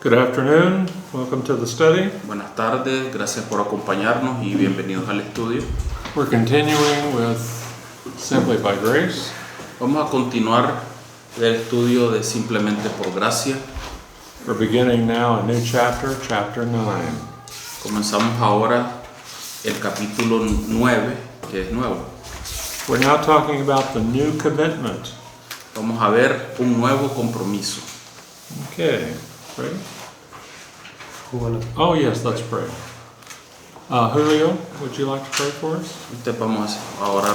Good afternoon. Welcome to the study. Buenas tardes, gracias por acompañarnos y bienvenidos al estudio. We're continuing with Simply by Grace. Vamos a continuar el estudio de Simplemente por Gracia. We're beginning now a new chapter, chapter 9. Comenzamos ahora el capítulo 9, que es nuevo. We're now talking about the new commitment. Vamos a ver un nuevo compromiso. Okay. Pray. Oh yes, let's pray. Julio, would you like to pray for us? Entonces vamos a orar.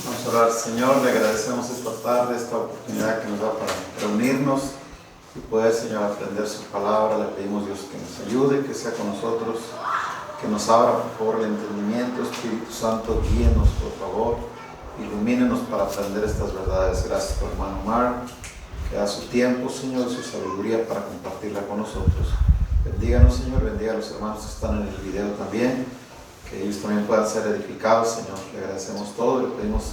Vamos a orar. Señor, le agradecemos esta tarde, esta oportunidad que nos da para reunirnos y poder, Señor, aprender su palabra. Le pedimos, Dios, que nos ayude, que sea con nosotros, que nos abra, por favor, el entendimiento. Espíritu Santo, guíenos, por favor, ilumínenos para aprender estas verdades. Gracias por hermano Omar, que da su tiempo, Señor, su sabiduría para compartirla con nosotros. Bendíganos, Señor, bendiga a los hermanos que están en el video también, que ellos también puedan ser edificados, Señor. Le agradecemos todo y le pedimos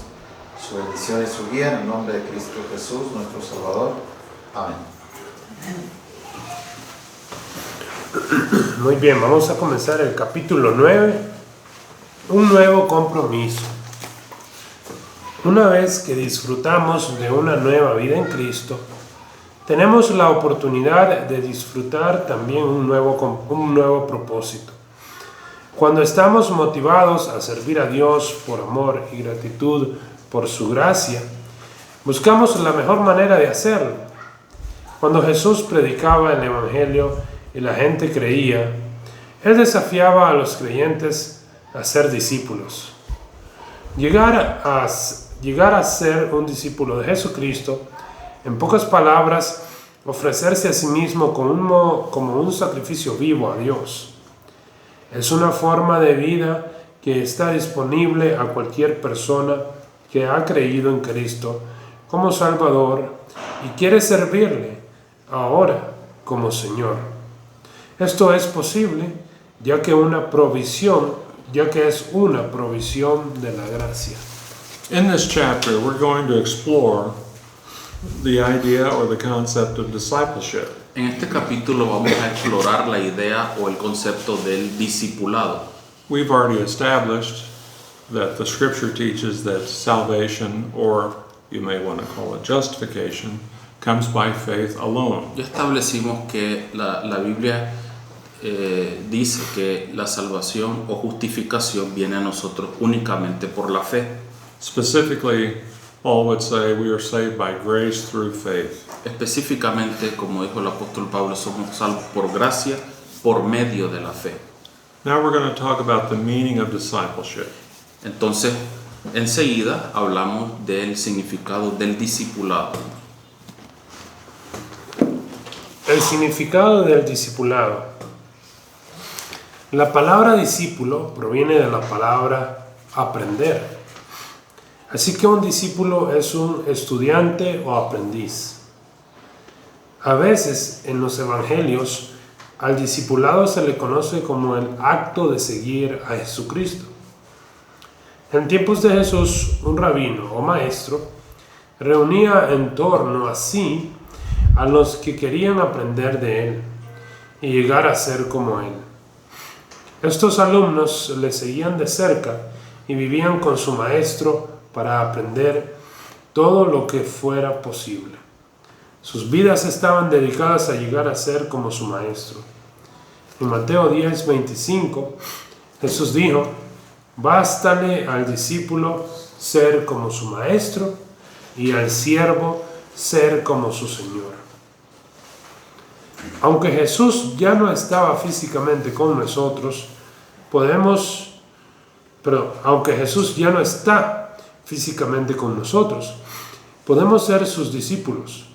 su bendición y su guía en el nombre de Cristo Jesús, nuestro Salvador. Amén. Muy bien, vamos a comenzar el capítulo 9, un nuevo compromiso. Una vez que disfrutamos de una nueva vida en Cristo, tenemos la oportunidad de disfrutar también un nuevo propósito. Cuando estamos motivados a servir a Dios por amor y gratitud por su gracia, buscamos la mejor manera de hacerlo. Cuando Jesús predicaba el Evangelio y la gente creía, Él desafiaba a los creyentes a ser discípulos. Llegar a ser un discípulo de Jesucristo, en pocas palabras, ofrecerse a sí mismo como un sacrificio vivo a Dios. Es una forma de vida que está disponible a cualquier persona que ha creído en Cristo como Salvador y quiere servirle ahora como Señor. Esto es posible ya que es una provisión de la gracia. In this chapter, we're going to explore the idea or the concept of discipleship. En este capítulo vamos a explorar la idea o el concepto del discipulado. We've already established that the scripture teaches that salvation, or you may want to call it justification, comes by faith alone. Ya establecimos que la Biblia dice que la salvación o justificación viene a nosotros únicamente por la fe. Specifically, Paul would say we are saved by grace through faith. Específicamente, como dijo el apóstol Pablo, somos salvos por gracia, por medio de la fe. Now we're going to talk about the meaning of discipleship. Entonces, enseguida hablamos del significado del discipulado. El significado del discipulado. La palabra discípulo proviene de la palabra aprender. Así que un discípulo es un estudiante o aprendiz. A veces en los evangelios al discipulado se le conoce como el acto de seguir a Jesucristo. En tiempos de Jesús, un rabino o maestro reunía en torno a sí a los que querían aprender de él y llegar a ser como él. Estos alumnos le seguían de cerca y vivían con su maestro para aprender todo lo que fuera posible. Sus vidas estaban dedicadas a llegar a ser como su maestro. En Mateo 10:25, Jesús dijo: «Bástale al discípulo ser como su maestro y al siervo ser como su señor». Aunque Jesús ya no estaba físicamente con nosotros, aunque Jesús ya no está físicamente con nosotros, podemos ser sus discípulos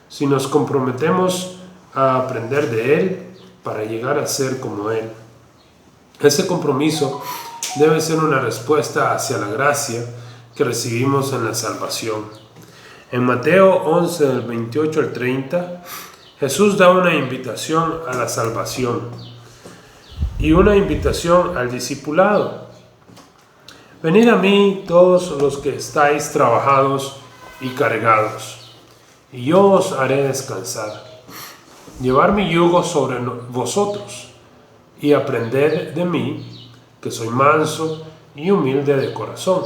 si nos comprometemos a aprender de Él para llegar a ser como Él. Ese compromiso debe ser una respuesta hacia la gracia que recibimos en la salvación. En Mateo 11, del 28 al 30, Jesús da una invitación a la salvación y una invitación al discipulado. Venid a mí todos los que estáis trabajados y cargados, y yo os haré descansar. llevar mi yugo sobre vosotros y aprended de mí, que soy manso y humilde de corazón,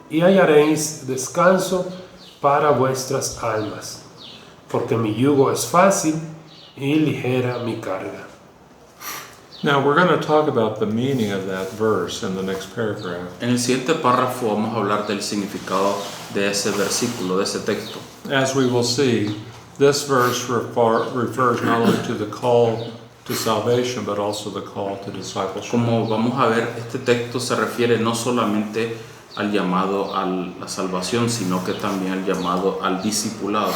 y hallaréis descanso para vuestras almas, porque mi yugo es fácil y ligera mi carga. Now we're going to talk about the meaning of that verse in the next paragraph. En el siguiente párrafo vamos a hablar del significado de ese versículo, de ese texto. As we will see, this verse refers not only to the call to salvation, but also the call to discipleship. Como vamos a ver, este texto se refiere no solamente al llamado a la salvación, sino que también al llamado al discipulado.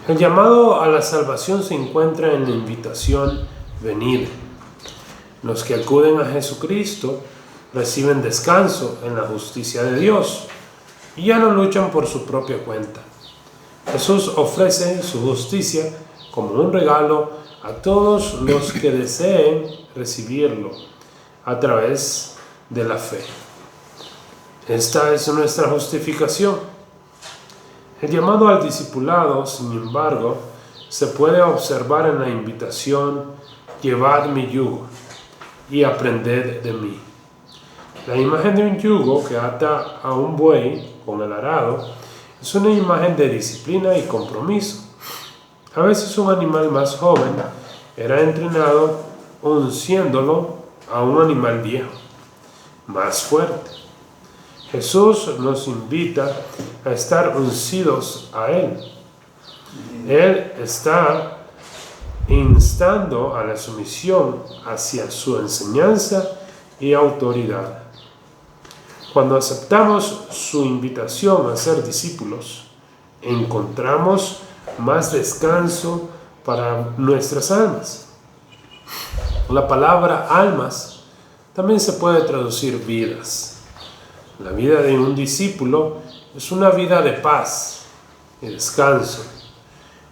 El llamado a la salvación se encuentra en la invitación: venid. Los que acuden a Jesucristo reciben descanso en la justicia de Dios y ya no luchan por su propia cuenta. Jesús ofrece su justicia como un regalo a todos los que deseen recibirlo a través de la fe. Esta es nuestra justificación. El llamado al discipulado, sin embargo, se puede observar en la invitación: llevad mi yugo y aprended de mí. La imagen de un yugo que ata a un buey con el arado es una imagen de disciplina y compromiso. A veces un animal más joven era entrenado unciéndolo a un animal viejo, más fuerte. Jesús nos invita a estar uncidos a Él. Él está instando a la sumisión hacia su enseñanza y autoridad. Cuando aceptamos su invitación a ser discípulos, encontramos más descanso para nuestras almas. La palabra almas también se puede traducir vidas. La vida de un discípulo es una vida de paz y descanso,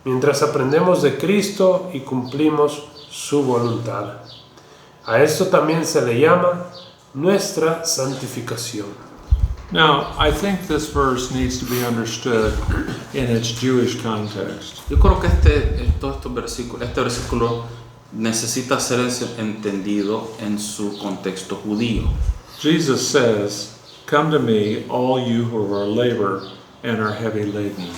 mientras aprendemos de Cristo y cumplimos su voluntad. A esto también se le llama nuestra santificación. Now, I think this verse needs to be understood in its Jewish context. Yo creo que este versículo necesita ser entendido en su contexto judío. Jesus says, "Come to me, all you who are labor and are heavy laden."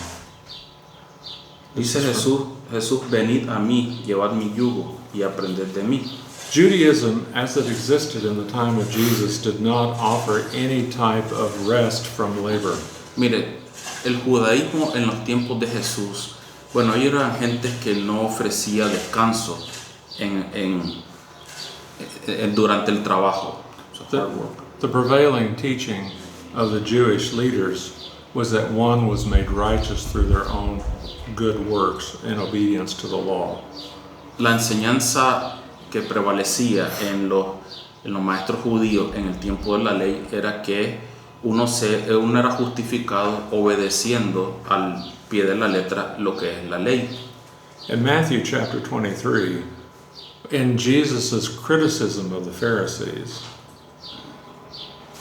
Dice Jesús, venid a mí, llevad mi yugo y aprended de mí. Judaism, as it existed in the time of Jesus, did not offer any type of rest from labor. Mire, el judaísmo en los tiempos de Jesús, bueno, ellos eran gente que no ofrecía descanso durante el trabajo. The prevailing teaching of the Jewish leaders was that one was made righteous through their own good works in obedience to the law. La enseñanza que prevalecía en los maestros judíos en el tiempo de la ley era que uno era justificado obedeciendo al pie de la letra lo que es la ley. In Matthew chapter 23, in Jesus' criticism of the Pharisees,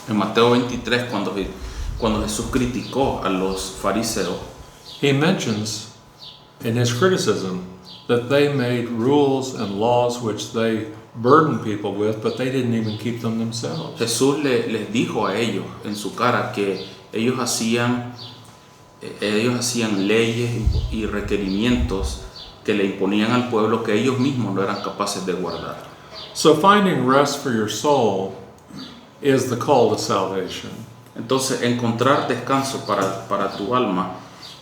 En Mateo 23, cuando Jesús criticó a los fariseos, he mentions in his criticism that they made rules and laws which they burdened people with, but they didn't even keep them themselves. Jesús les dijo a ellos en su cara que ellos hacían leyes y requerimientos que le imponían al pueblo que ellos mismos no eran capaces de guardar. So finding rest for your soul is the call to salvation. Entonces, encontrar descanso para tu alma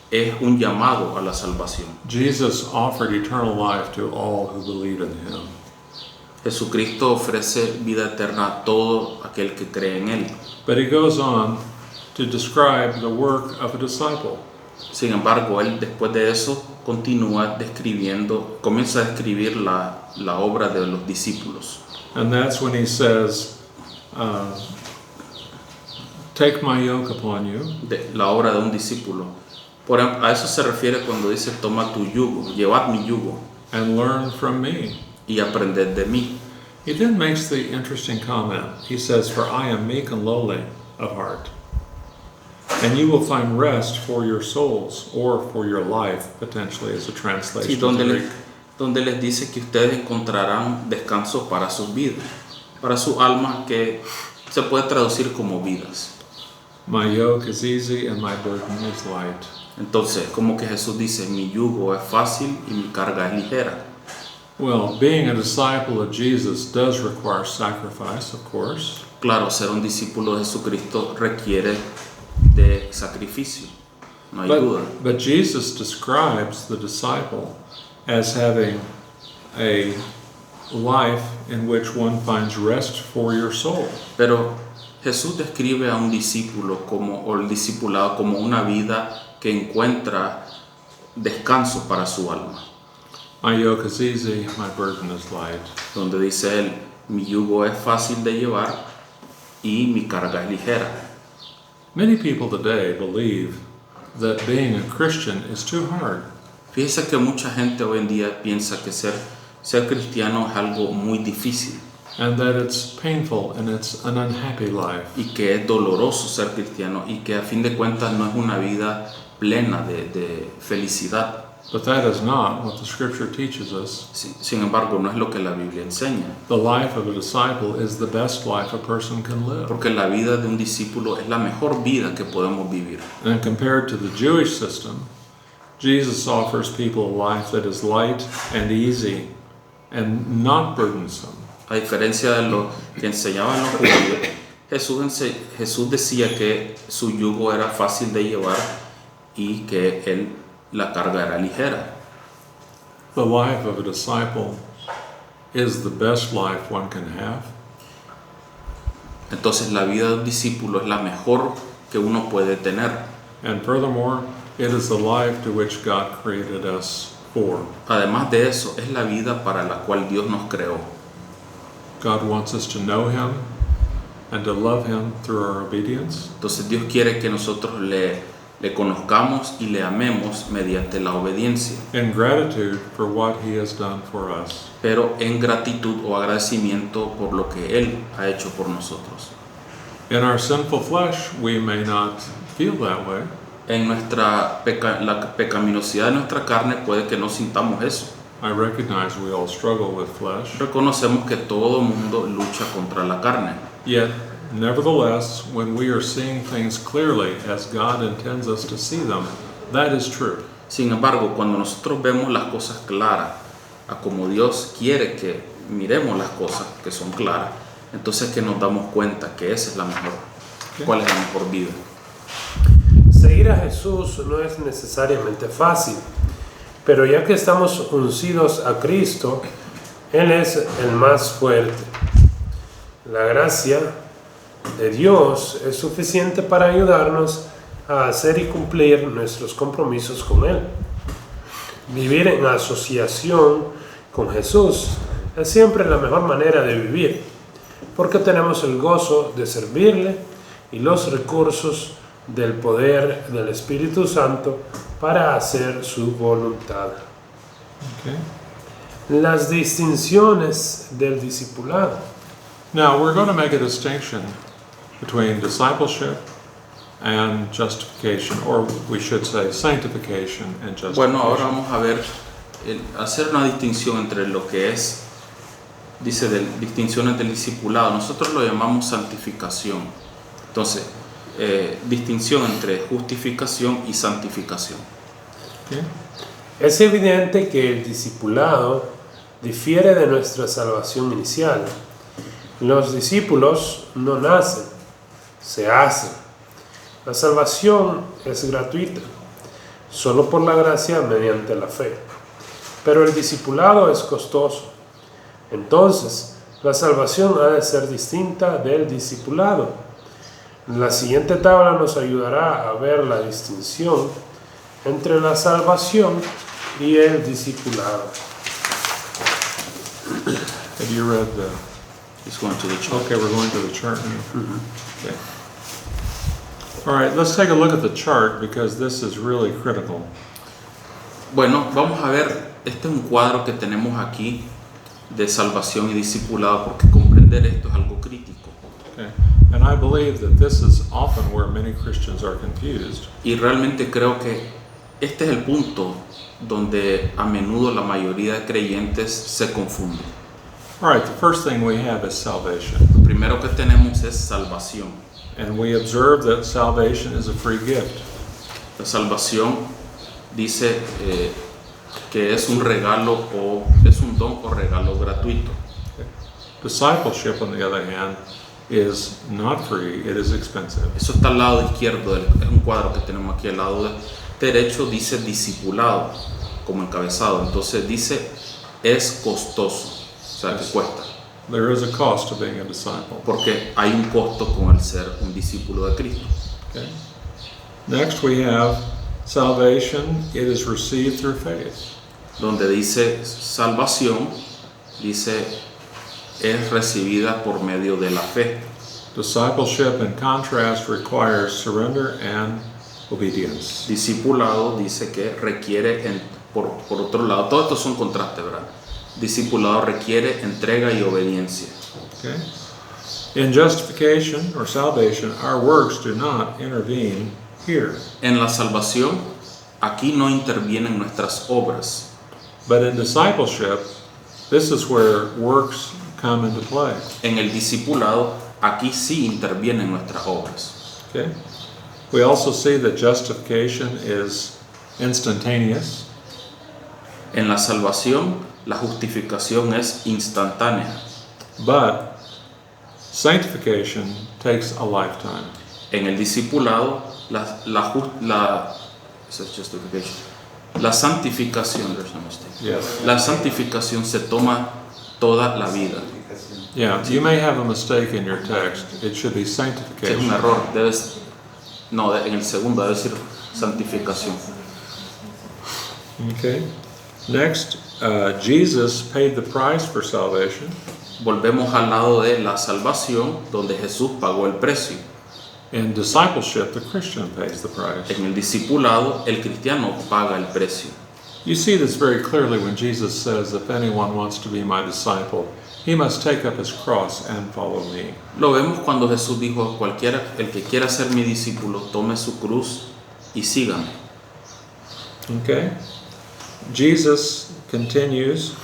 es un llamado a la salvación. Jesus offered eternal life to all who believe in him. Jesucristo ofrece vida eterna a todo aquel que cree en él. But he goes on to describe the work of a disciple. Sin embargo, él después de eso comienza a describir la obra de los discípulos. And that's when he says, take my yoke upon you. La obra de un discípulo. A eso se refiere cuando dice toma tu yugo, llevad mi yugo And learn from me. y aprended de mí. He then makes the interesting comment. He says, for I am meek and lowly of heart. And you will find rest for your souls, or for your life, potentially, as a Sí, translation. donde les dice que ustedes encontrarán descanso para sus vidas, para su alma, que se puede traducir como vidas. My yoke is easy and my burden is light. Entonces, como que Jesús dice, mi yugo es fácil y mi carga es ligera. Well, being a disciple of Jesus does require sacrifice, of course. Claro, ser un discípulo de Jesucristo requiere de sacrificio, no hay duda. But Jesus describes the disciple as having a life in which one finds rest for your soul. Pero Jesús describe a un discípulo o el discipulado como una vida que encuentra descanso para su alma. My yoke is easy, my burden is light. Donde dice él, mi yugo es fácil de llevar y mi carga es ligera. Many people today believe that being a Christian is too hard. Fíjese que mucha gente hoy en día piensa que ser cristiano es algo muy difícil And that it's painful and it's an unhappy life. y que es doloroso ser cristiano y que a fin de cuentas no es una vida plena de felicidad. But that is not what the scripture teaches us. Sin embargo, no es lo que la Biblia enseña, The life of a disciple is the best life a person can live. porque la vida de un discípulo es la mejor vida que podemos vivir. And compared to the Jewish system, Jesus offers people a life that is light and easy and not burdensome. A diferencia de lo que enseñaban los judíos, Jesús decía que su yugo era fácil de llevar y que la carga era ligera. The life of a disciple is the best life one can have. Entonces la vida de un discípulo es la mejor que uno puede tener. And furthermore, it is the life to which God created us for. Además de eso, es la vida para la cual Dios nos creó. God wants us to know Him and to love Him through our obedience. Entonces Dios quiere que nosotros le conozcamos y le amemos mediante la obediencia, In gratitude for what He has done for us. pero en gratitud o agradecimiento por lo que Él ha hecho por nosotros. In our sinful flesh, we may not feel that way, En la pecaminosidad de nuestra carne puede que no sintamos eso. I recognize we all struggle with flesh. Reconocemos que todo mundo lucha contra la carne. Yet, nevertheless, when we are seeing things clearly as God intends us to see them, that is true. Sin embargo, cuando nosotros vemos las cosas claras, a como Dios quiere que miremos las cosas que son claras, entonces que nos damos cuenta que esa es la mejor, cuál es la mejor vida. Seguir a Jesús no es necesariamente fácil, pero ya que estamos uncidos a Cristo, Él es el más fuerte. La gracia de Dios es suficiente para ayudarnos a hacer y cumplir nuestros compromisos con Él. Vivir en asociación con Jesús es siempre la mejor manera de vivir, porque tenemos el gozo de servirle y los recursos del poder del Espíritu Santo para hacer su voluntad. Okay. Las distinciones del discipulado. Now, we're going to make a distinction between discipleship and justification, or we should say sanctification and justification. Bueno, ahora vamos a ver, hacer una distinción entre lo que es, dice, distinciones del discipulado. Nosotros lo llamamos santificación. Entonces, distinción entre justificación y santificación. Okay. Es evidente que el discipulado difiere de nuestra salvación inicial. Los discípulos no nacen, se hacen. La salvación es gratuita, solo por la gracia mediante la fe. Pero el discipulado es costoso. Entonces, la salvación ha de ser distinta del discipulado. La siguiente tabla nos ayudará a ver la distinción entre la salvación y el discipulado. Have you read the... It's going to the chart. Okay, we're going to the chart now. Okay. All right, let's take a look at the chart because this is really critical. Bueno, vamos a ver, este es un cuadro que tenemos aquí de salvación y discipulado, porque comprender esto es algo crítico. Okay. And I believe that this is often where many Christians are confused. Y realmente creo que este es el punto donde a menudo la mayoría de creyentes se confunden. All right, the first thing we have is salvation. Lo primero que tenemos es salvación. And we observe that salvation is a free gift. La salvación dice que es un regalo o es un don o regalo gratuito. Discipleship, on the other hand, is not free, it is expensive. Eso está al lado izquierdo, es un cuadro que tenemos aquí al lado derecho, dice discipulado como encabezado. Entonces dice es costoso, o sea que cuesta. There is a cost to being a disciple. Porque hay un costo con el ser un discípulo de Cristo. Okay. Next we have salvation, it is received through faith. Donde dice salvación, dice es recibida por medio de la fe. Discipleship, in contrast, requires surrender and obedience. Discipulado dice que requiere, por otro lado, todos estos son contrastes, ¿verdad? Discipulado requiere entrega y obediencia. Okay. In justification or salvation, our works do not intervene here. En la salvación, aquí no intervienen nuestras obras. But in discipleship, this is where works come into play. En el discipulado, aquí sí intervienen nuestras obras. Okay. We also see that justification is instantaneous. En la salvación, la justificación es instantánea. But sanctification takes a lifetime. En el discipulado, la santificación, there's no mistake. Yes. La santificación se toma toda la vida. Yeah, you may have a mistake in your text. It should be Es un sanctification. error, en el segundo debe decir santificación. Okay. Next, Jesus paid the price for salvation. Volvemos al lado de la salvación, donde Jesús pagó el precio. In discipleship, the Christian pays the price. En el discipulado, el cristiano paga el precio. You see this very clearly when Jesus says, if anyone wants to be my disciple, he must take up his cross and follow me. Lo vemos cuando Jesús dijo, cualquiera, el que quiera ser mi discípulo, tome su cruz y sígame. Okay? Jesus continues,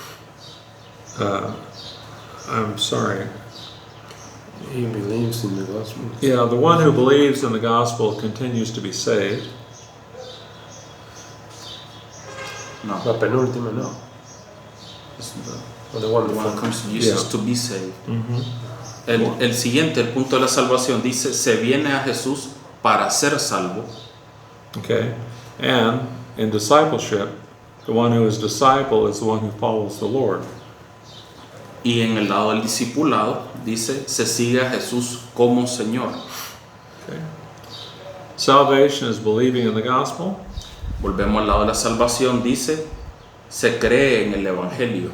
I'm sorry. He believes in the gospel. Yeah, the one who believes in the gospel continues to be saved. No, La penúltima, no. es Or the one the one before. who comes to Jesus Yeah. to be saved. El siguiente, el punto de la salvación, dice, se viene a Jesús para ser salvo. Okay? And in discipleship, the one who is disciple is the one who follows the Lord. Y en el lado del discipulado, dice, se sigue a Jesús como Señor. Okay? Salvation is believing in the gospel. Volvemos al lado de la salvación, dice, se cree en el Evangelio.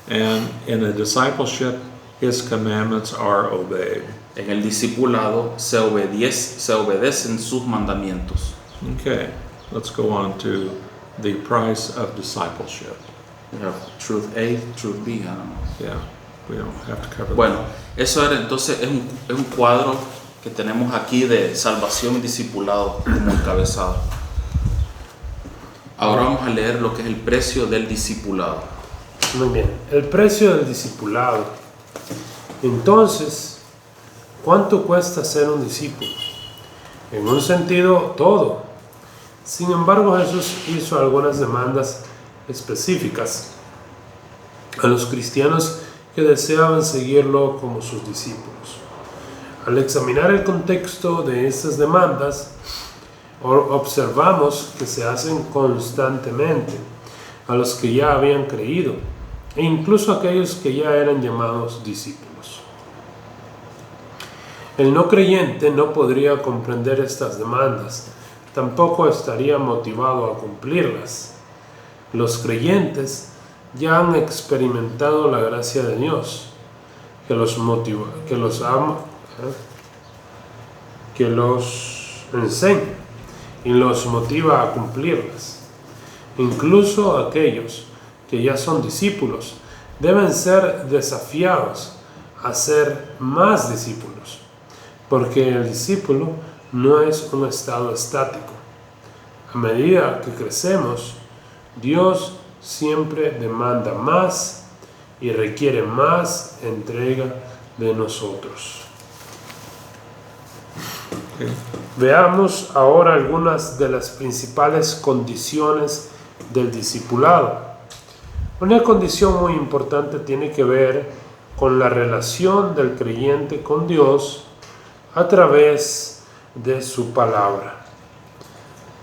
And in a discipleship, his commandments are obeyed. En el discipulado se obedecen sus mandamientos. Okay, let's go on to the price of discipleship. We have truth A, truth B, I don't know. Yeah, we don't have to cover Bueno, eso era entonces, es un cuadro que tenemos aquí de salvación y discipulado como encabezado. Ahora vamos a leer lo que es el precio del discipulado. Muy bien. El precio del discipulado. Entonces, ¿cuánto cuesta ser un discípulo? En un sentido, todo. Sin embargo, Jesús hizo algunas demandas específicas a los cristianos que deseaban seguirlo como sus discípulos. Al examinar el contexto de estas demandas, observamos que se hacen constantemente a los que ya habían creído e incluso a aquellos que ya eran llamados discípulos. El no creyente no podría comprender estas demandas, tampoco estaría motivado a cumplirlas. Los creyentes ya han experimentado la gracia de Dios, que los enseña y los motiva a cumplirlas. Incluso aquellos que ya son discípulos deben ser desafiados a ser más discípulos. porque el discípulo no es un estado estático. A medida que crecemos, Dios siempre demanda más y requiere más entrega de nosotros. Veamos ahora algunas de las principales condiciones del discipulado. Una condición muy importante tiene que ver con la relación del creyente con Dios a través de su palabra.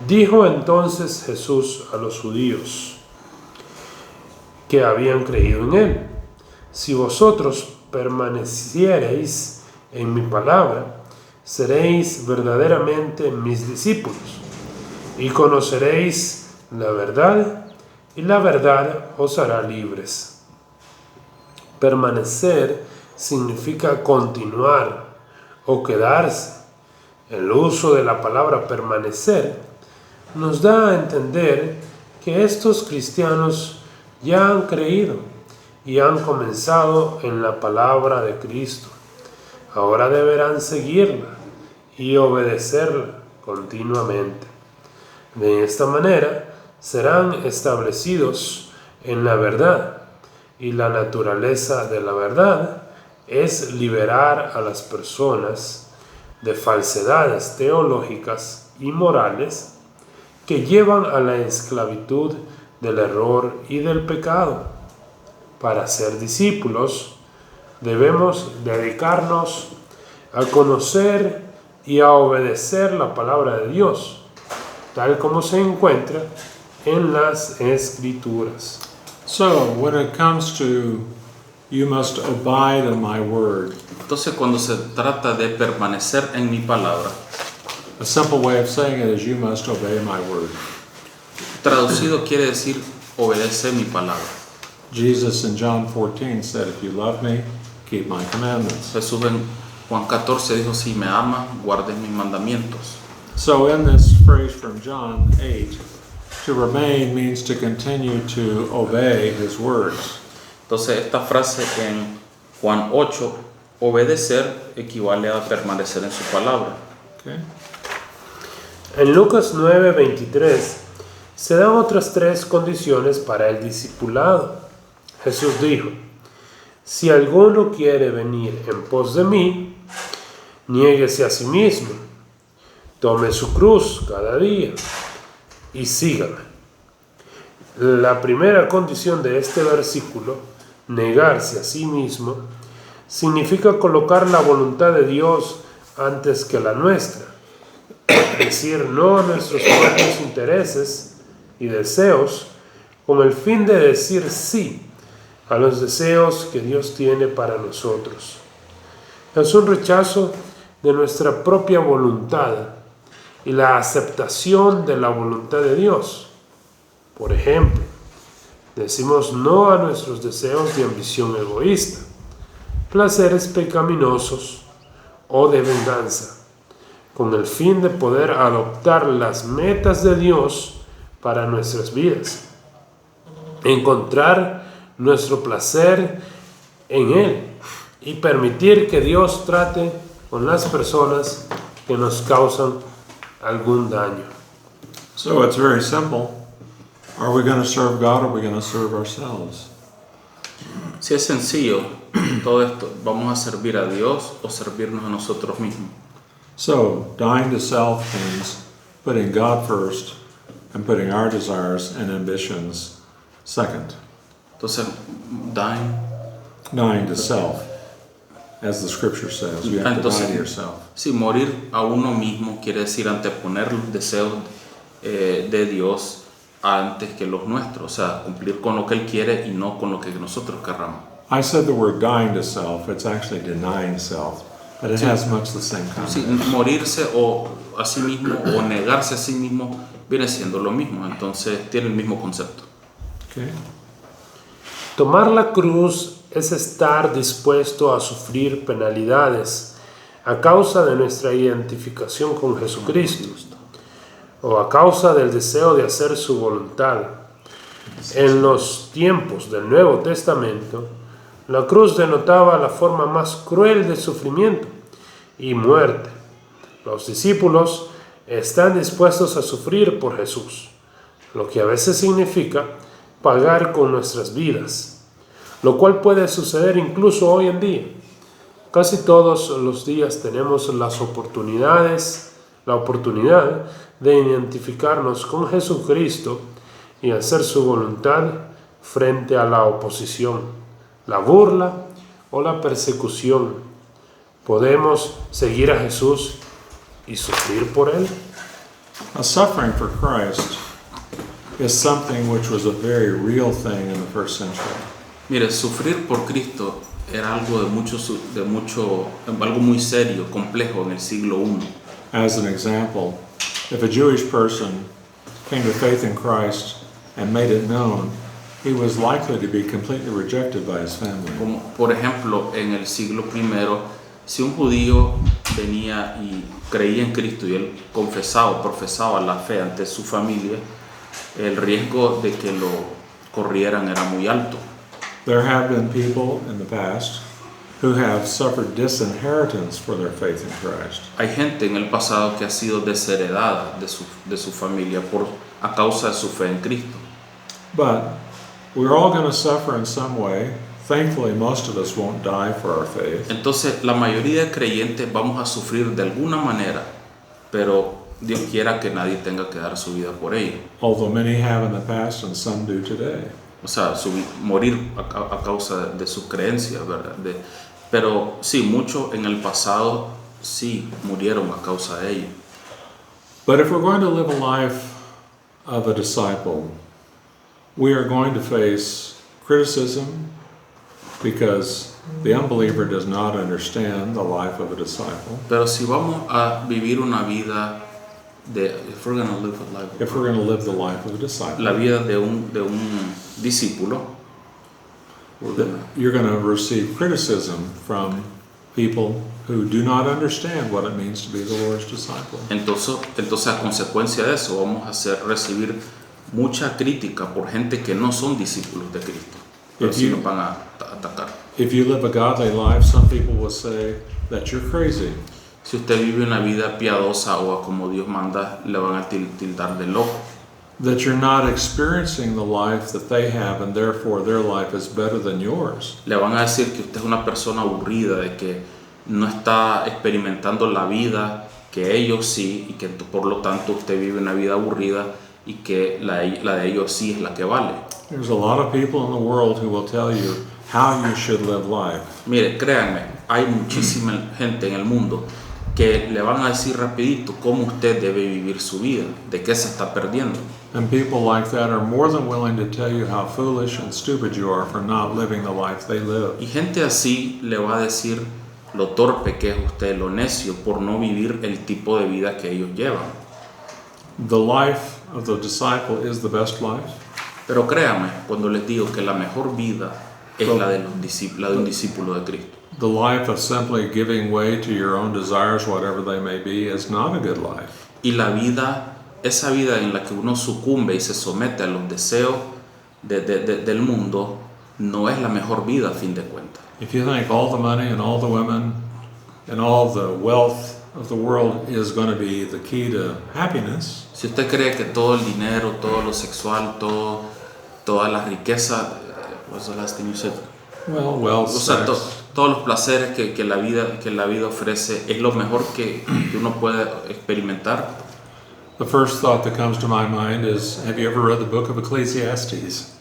Dijo entonces Jesús a los judíos que habían creído en él: si vosotros permaneciereis en mi palabra, seréis verdaderamente mis discípulos, y conoceréis la verdad, y la verdad os hará libres. Permanecer significa continuar o quedarse. El uso de la palabra permanecer nos da a entender que estos cristianos ya han creído y han comenzado en la palabra de Cristo. Ahora deberán seguirla y obedecerla continuamente. De esta manera serán establecidos en la verdad, y la naturaleza de la verdad es liberar a las personas de falsedades teológicas y morales que llevan a la esclavitud del error y del pecado. Para ser discípulos, debemos dedicarnos a conocer y a obedecer la palabra de Dios, tal como se encuentra en las Escrituras. So, when it comes to you must abide in my word, Entonces, cuando se trata de permanecer en mi palabra, a simple way of saying it is you must obey my word. traducido quiere decir obedece mi palabra. Jesus in John 14 said, if you love me, keep my commandments. Jesús en Juan 14 dijo: si me ama, guardes mis mandamientos. So in this phrase from John 8, to remain means to continue to obey his words. Entonces, esta frase en Juan 8, obedecer, equivale a permanecer en su palabra. Okay? En Lucas 9:23 se dan otras tres condiciones para el discipulado. Jesús dijo: si alguno quiere venir en pos de mí, niéguese a sí mismo, tome su cruz cada día y sígame. La primera condición de este versículo, negarse a sí mismo, significa colocar la voluntad de Dios antes que la nuestra, decir no a nuestros propios intereses y deseos con el fin de decir sí a los deseos que Dios tiene para nosotros. Es un rechazo de nuestra propia voluntad y la aceptación de la voluntad de Dios. Por ejemplo, decimos no a nuestros deseos de ambición egoísta, placeres pecaminosos o de venganza, con el fin de poder adoptar las metas de Dios para nuestras vidas, encontrar nuestro placer en Él y permitir que Dios trate con las personas que nos causan algún daño. So it's very simple. Are we going to serve God or are we going to serve ourselves? Si es sencillo, todo esto, ¿vamos a servir a Dios o servirnos a nosotros mismos? So, dying to self means putting God first and putting our desires and ambitions second. Entonces, dying, Dying to self, as the scripture says. You have to die to yourself. sí, morir a uno mismo quiere decir anteponer los deseos de Dios antes que los nuestros, o sea, cumplir con lo que Él quiere y no con lo que nosotros querramos. I said the word dying to self, it's actually denying self, but it has much the same Sí, concept. morirse o a sí mismo o negarse a sí mismo viene siendo lo mismo, entonces tiene el mismo concepto. Okay? Tomar la cruz es estar dispuesto a sufrir penalidades a causa de nuestra identificación con Jesucristo o a causa del deseo de hacer su voluntad. En los tiempos del Nuevo Testamento, la cruz denotaba la forma más cruel de sufrimiento y muerte. Los discípulos están dispuestos a sufrir por Jesús, lo que a veces significa pagar con nuestras vidas, lo cual puede suceder incluso hoy en día. Casi todos los días tenemos la oportunidad de identificarnos con Jesucristo y hacer su voluntad frente a la oposición, la burla o la persecución. ¿Podemos seguir a Jesús y sufrir por Él? A suffering for Christ is something which was a very real thing in the first century. Mire, sufrir por Cristo era algo algo muy serio, complejo en el siglo I. As an example, if a Jewish person came to faith in Christ and made it known, he was likely to be completely rejected by his family. Como por ejemplo, en el siglo I, si un judío venía y creía en Cristo y él profesaba la fe ante su familia, el riesgo de que lo corrieran era muy alto. There have been people in the past who have suffered disinheritance for their faith in Christ. Hay gente en el pasado que ha sido desheredada de su familia a causa de su fe en Cristo. But we're all going to suffer in some way. Thankfully, most of us won't die for our faith. Entonces, la mayoría de creyentes vamos a sufrir de alguna manera, pero Dios quiera que nadie tenga que dar su vida por ello. Although many have in the past and some do today. O sea, morir a causa de sus creencias, ¿verdad? Pero sí, muchos en el pasado sí murieron a causa de ello. But if we're going to live a life of a disciple, we are going to face criticism because the unbeliever does not understand the life of a disciple. Pero si vamos a vivir una vida if we're going to live a life, If we're going to live the life of a disciple, la vida de un discípulo, you're going to receive criticism from people who do not understand what it means to be the Lord's disciple. entonces a consecuencia de eso vamos a recibir mucha crítica por gente que no son discípulos de Cristo, pero sí nos van a atacar. If you live a godly life, some people will say that you're crazy. Si usted vive una vida piadosa o como Dios manda, le van a tildar de loco. That you're not experiencing the life that they have and therefore their life is better than yours. Le van a decir que usted es una persona aburrida, de que no está experimentando la vida que ellos sí, y que por lo tanto usted vive una vida aburrida y que la de ellos sí es la que vale. There's a lot of people in the world who will tell you how you should live life. Mire, créanme, hay muchísima gente en el mundo que le van a decir rapidito cómo usted debe vivir su vida, de qué se está perdiendo. And people like that are more than willing to tell you how foolish and stupid you are for not living the life they live. Y gente así le va a decir lo torpe que es usted, lo necio, por no vivir el tipo de vida que ellos llevan. The life of the disciple is the best life. Pero créame cuando les digo que la mejor vida es la de un discípulo de Cristo. The life of simply giving way to your own desires, whatever they may be, is not a good life. Y esa vida en la que uno sucumbe y se somete a los deseos del mundo, no es la mejor vida a fin de cuentas. If you think all the money and all the women and all the wealth of the world is going to be the key to happiness, Si usted cree que todo el dinero, todo lo sexual, toda la riqueza, what's the last thing you said? well, wealth, O sea, sex, todos los placeres que la vida ofrece es lo mejor que uno puede experimentar. the first thought that comes to my mind is, have you ever read the book of Ecclesiastes?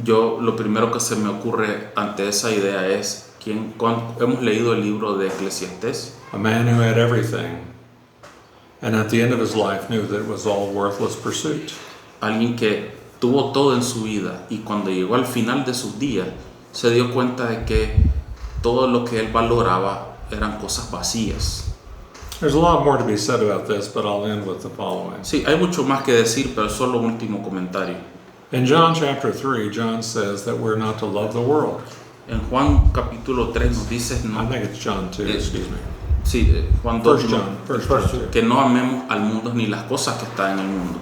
Lo primero que se me ocurre ante esa idea es hemos leído el libro de Eclesiastés, A man who had everything, and at the end of his life knew that it was all worthless pursuit. alguien que tuvo todo en su vida y cuando llegó al final de sus días se dio cuenta de que todo lo que él valoraba eran cosas vacías. There's a lot more to be said about this, but I'll end with the following. Sí, hay mucho más que decir, pero solo un último comentario. In John chapter 3, John says that we're not to love the world. En Juan capítulo 3 nos dice I think it's John 2, excuse me. sí, Juan 2, First John 2. que no amemos al mundo ni las cosas que están en el mundo.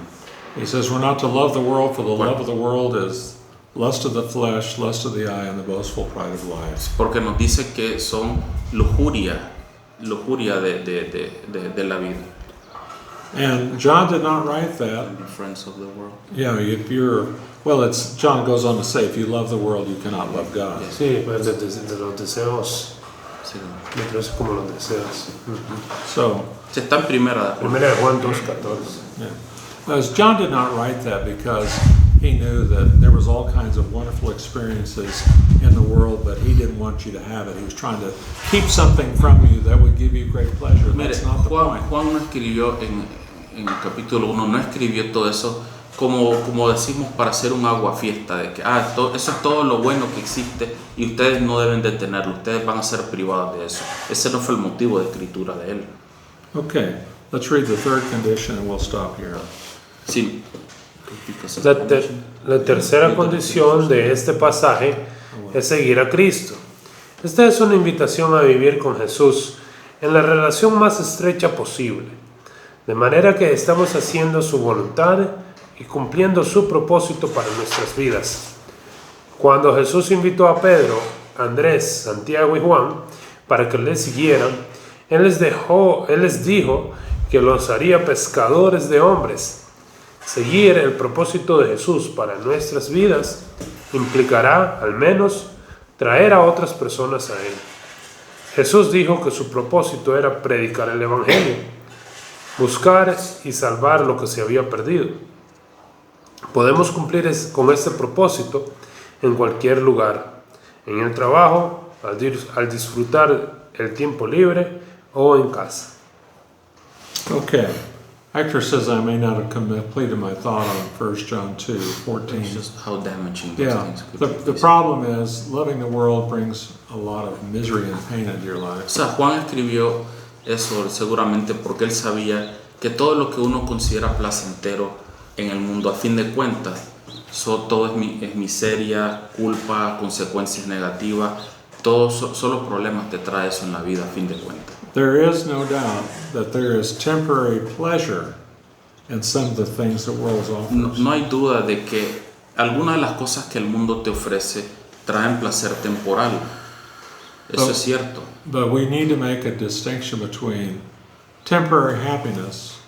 He says we're not to love the world, for the love of the world is lust of the flesh, lust of the eye, and the boastful pride of life. Porque nos dice que son lujuria lujuria de la vida. And John did not write that. Be friends of the world. Yeah, if you're, well, it's, John goes on to say, if you love the world, you cannot love God. Yes. Sí, pues de los deseos, Sí. me traduce como los deseos. So, Sí, está en primera. Primera de Juan 2:14. yeah. As John did not write that because he knew that there was all kinds of wonderful experiences in the world, but he didn't want you to have it. He was trying to keep something from you that would give you great pleasure. Mire, That's not the point. Juan no escribió en el capítulo 1, no escribió todo eso como decimos para hacer un aguafiesta de que eso es todo lo bueno que existe y ustedes no deben de tenerlo, ustedes van a ser privados de eso. Ese no fue el motivo de escritura de él. Okay, let's read the third condition and we'll stop here. Sí. La tercera condición de este pasaje es seguir a Cristo. Esta es una invitación a vivir con Jesús en la relación más estrecha posible, de manera que estamos haciendo su voluntad y cumpliendo su propósito para nuestras vidas. Cuando Jesús invitó a Pedro, Andrés, Santiago y Juan para que le siguieran, Él les dijo que los haría pescadores de hombres. Seguir el propósito de Jesús para nuestras vidas implicará, al menos, traer a otras personas a Él. Jesús dijo que su propósito era predicar el Evangelio, buscar y salvar lo que se había perdido. Podemos cumplir con este propósito en cualquier lugar, en el trabajo, al disfrutar el tiempo libre o en casa. Okay. Hector says I may not have completed my thought on 1 John 2:14. It's just how damaging those Yeah, things could the be. problem is loving the world brings a lot of misery and pain into your O life. sea, Juan escribió eso seguramente porque él sabía que todo lo que uno considera placentero en el mundo, a fin de cuentas, todo es miseria, culpa, consecuencias negativas, solo problemas te trae eso en la vida, a fin de cuentas. There is no doubt that there is temporary pleasure in some of the things the world offers. No hay duda de que algunas de las cosas que el mundo te ofrece traen placer temporal. Eso es cierto. But we need to make a distinction between temporary happiness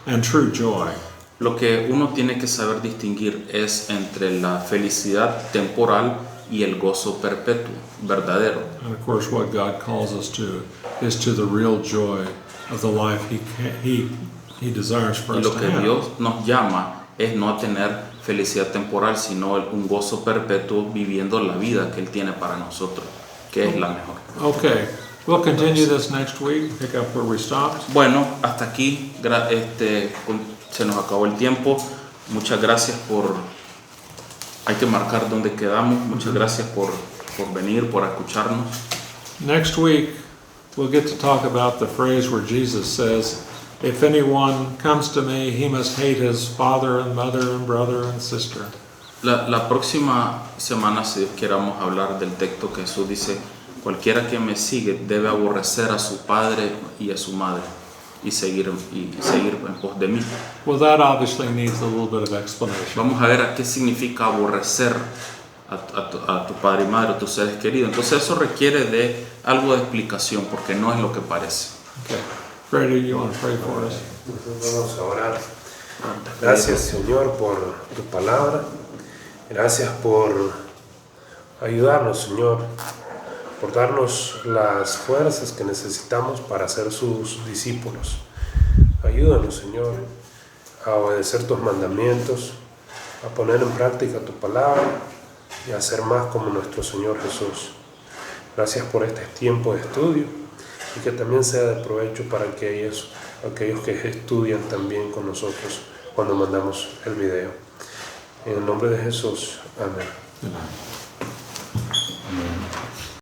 and true joy. Lo que uno tiene que saber distinguir es entre la felicidad temporal y el gozo perpetuo, verdadero. And of course, what God calls us to is to the real joy of the life He desires for Y us lo to que have. Dios nos llama es no a tener felicidad temporal, sino un gozo perpetuo viviendo la vida que Él tiene para nosotros, que es la mejor. Okay, we'll continue this next week, pick up where we stopped. Bueno, hasta aquí se nos acabó el tiempo. Muchas gracias hay que marcar dónde quedamos. Muchas gracias por venir, por escucharnos. Next week, we'll get to talk about the phrase where Jesus says, if anyone comes to me, he must hate his father and mother and brother and sister. La próxima semana, si Dios quiere, vamos a hablar del texto que Jesús dice: cualquiera que me sigue debe aborrecer a su padre y a su madre y seguir en pos de mí. Well, that obviously needs a little bit of explanation. Vamos a ver a qué significa aborrecer a tu padre y madre, a tus seres queridos. Entonces eso requiere de algo de explicación, porque no es lo que parece. Okay. Freddie, you want to pray for us? Vamos a orar. Gracias, Señor, por tu palabra. Gracias por ayudarnos, Señor, por darnos las fuerzas que necesitamos para ser sus discípulos. Ayúdanos, Señor, a obedecer tus mandamientos, a poner en práctica tu palabra y a ser más como nuestro Señor Jesús. Gracias por este tiempo de estudio y que también sea de provecho para aquellos que estudian también con nosotros cuando mandamos el video. En el nombre de Jesús, amén. Amen.